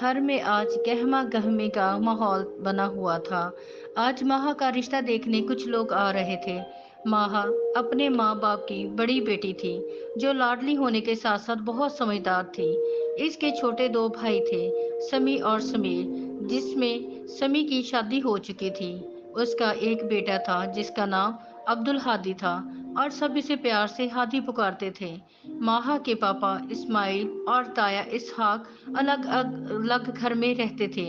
घर में आज गहमा गहमी का माहौल बना हुआ था। आज माहा का रिश्ता देखने कुछ लोग आ रहे थे। माहा अपने माँ बाप की बड़ी बेटी थी, जो लाडली होने के साथ साथ बहुत समझदार थी। इसके छोटे दो भाई थे, समी और समीर, जिसमें समी की शादी हो चुकी थी। उसका एक बेटा था जिसका नाम अब्दुल हादी था, और सब इसे प्यार से हादी पुकारते थे। माहा के पापा इस्माइल और ताया इसहाक अलग अलग घर में रहते थे,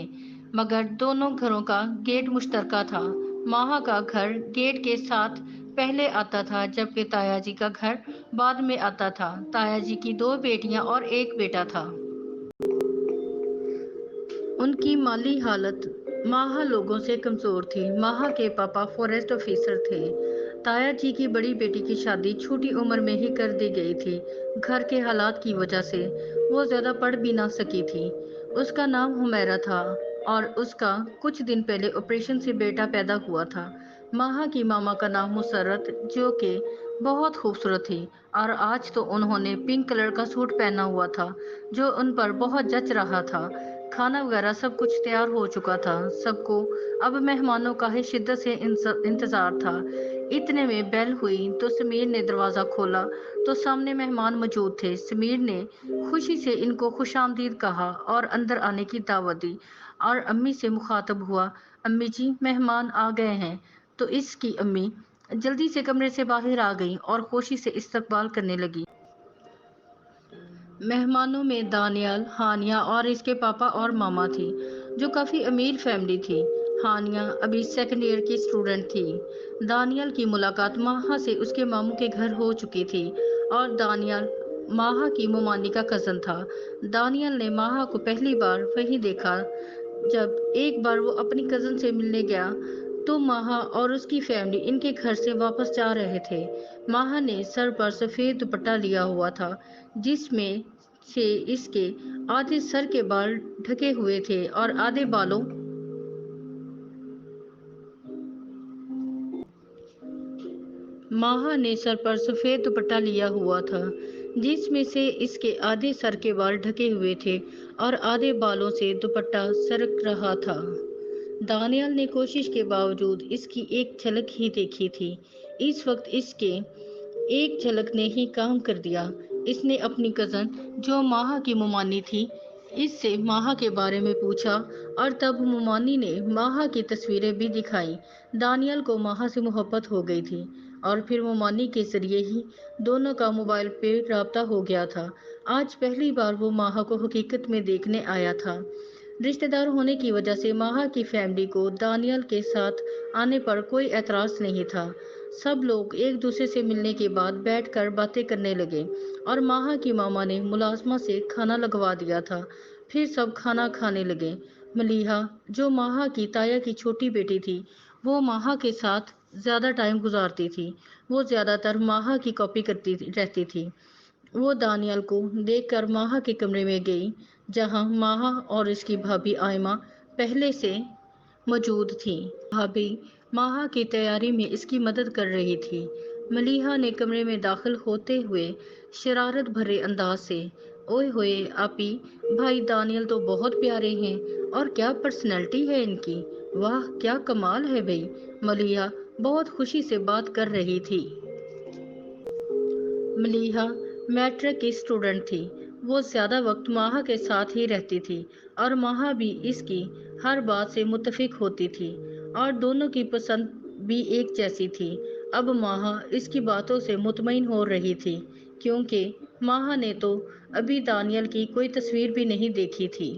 मगर दोनों घरों का गेट मुश्तरका था। माहा का घर गेट के साथ पहले आता था, जबकि ताया जी का घर बाद में आता था। ताया जी की दो बेटियां और एक बेटा था। उनकी माली हालत माहा लोगों से कमजोर थी। माहा के पापा फॉरेस्ट ऑफिसर थे। ताया जी की बड़ी बेटी की शादी छोटी उम्र में ही कर दी गई थी। घर के हालात की वजह से वो ज्यादा पढ़ भी ना सकी थी। उसका नाम हुमैरा था, और उसका कुछ दिन पहले ऑपरेशन से बेटा पैदा हुआ था। माहा की मामा का नाम मुसर्रत, जो कि बहुत खूबसूरत थी, और आज तो उन्होंने पिंक कलर का सूट पहना हुआ था, जो उन पर बहुत जच रहा था। खाना वगैरह सब कुछ तैयार हो चुका था। सबको अब मेहमानों का ही शिद्दत से इंतजार था। इतने में बेल हुई तो समीर ने दरवाजा खोला, तो सामने मेहमान मौजूद थे। समीर ने खुशी से इनको खुशामदीद कहा और अंदर आने की दावत दी, और अम्मी से मुखातब हुआ, अम्मी जी, मेहमान आ गए हैं। तो इसकी अम्मी जल्दी से कमरे से बाहर आ गई और खुशी से इस्तकबाल करने लगी। मेहमानों में दानियाल, हानिया और इसके पापा और मामा थी, जो काफ़ी अमीर फैमिली थी। हानिया अभी सेकंड ईयर की स्टूडेंट थी। दानियाल की मुलाकात माहा से उसके मामू के घर हो चुकी थी, और दानियाल माहा की मुमानी का कज़न था। दानियाल ने माहा को पहली बार वहीं देखा, जब एक बार वो अपनी कज़न से मिलने गया, तो माहा और उसकी फैमिली इनके घर से वापस जा रहे थे। माहा ने सर पर सफ़ेद दुपट्टा लिया हुआ था, जिसमें से इसके आधे सर के बाल ढके हुए थे और आधे बालों माहा ने सर पर सफेद दुपट्टा लिया हुआ था, जिसमें से इसके आधे सर के बाल ढके हुए थे और आधे बालों से दुपट्टा सरक रहा था। दानियाल ने कोशिश के बावजूद इसकी एक झलक ही देखी थी। इस वक्त इसके एक झलक ने ही काम कर दिया। इसने अपनी कज़न, जो माहा की मुमानी थी, इससे माहा के बारे में पूछा, और तब मुमानी ने माहा की तस्वीरें भी दिखाई। दानियल को माहा से मोहब्बत हो गई थी, और फिर मुमानी के जरिए ही दोनों का मोबाइल पे राब्ता हो गया था। आज पहली बार वो माहा को हकीकत में देखने आया था। रिश्तेदार होने की वजह से माहा की फैमिली को दानियल के साथ आने पर कोई एतराज नहीं था। सब लोग एक दूसरे से मिलने के बाद बैठकर बातें करने लगे, और माहा की मामा ने मुलाजमा से खाना लगवा दिया था। फिर सब खाना खाने लगे। मलीहा, जो माहा की ताया की छोटी बेटी थी, वो माहा के साथ ज्यादा टाइम गुजारती थी। वो ज्यादातर माहा की कॉपी करती रहती थी। वो दानियल को देखकर माहा के कमरे में गई, जहां माहा और इसकी भाभी आयमा पहले से मौजूद थी। भाभी माहा की तैयारी में इसकी मदद कर रही थी। मलीहा ने कमरे में दाखिल होते हुए शरारत भरे अंदाज से, ओए होए आपी, भाई दानियल तो बहुत प्यारे हैं, और क्या पर्सनैलिटी है इनकी, वाह क्या कमाल है भाई। मलीहा बहुत खुशी से बात कर रही थी। मलीहा मैट्रिक की स्टूडेंट थी। वो ज्यादा वक्त माहा के साथ ही रहती थी, और माहा भी इसकी हर बात से मुत्तफिक होती थी, और दोनों की पसंद भी एक जैसी थी। अब माहा इसकी बातों से मुतमईन हो रही थी, क्योंकि माहा ने तो अभी दानियल की कोई तस्वीर भी नहीं देखी थी।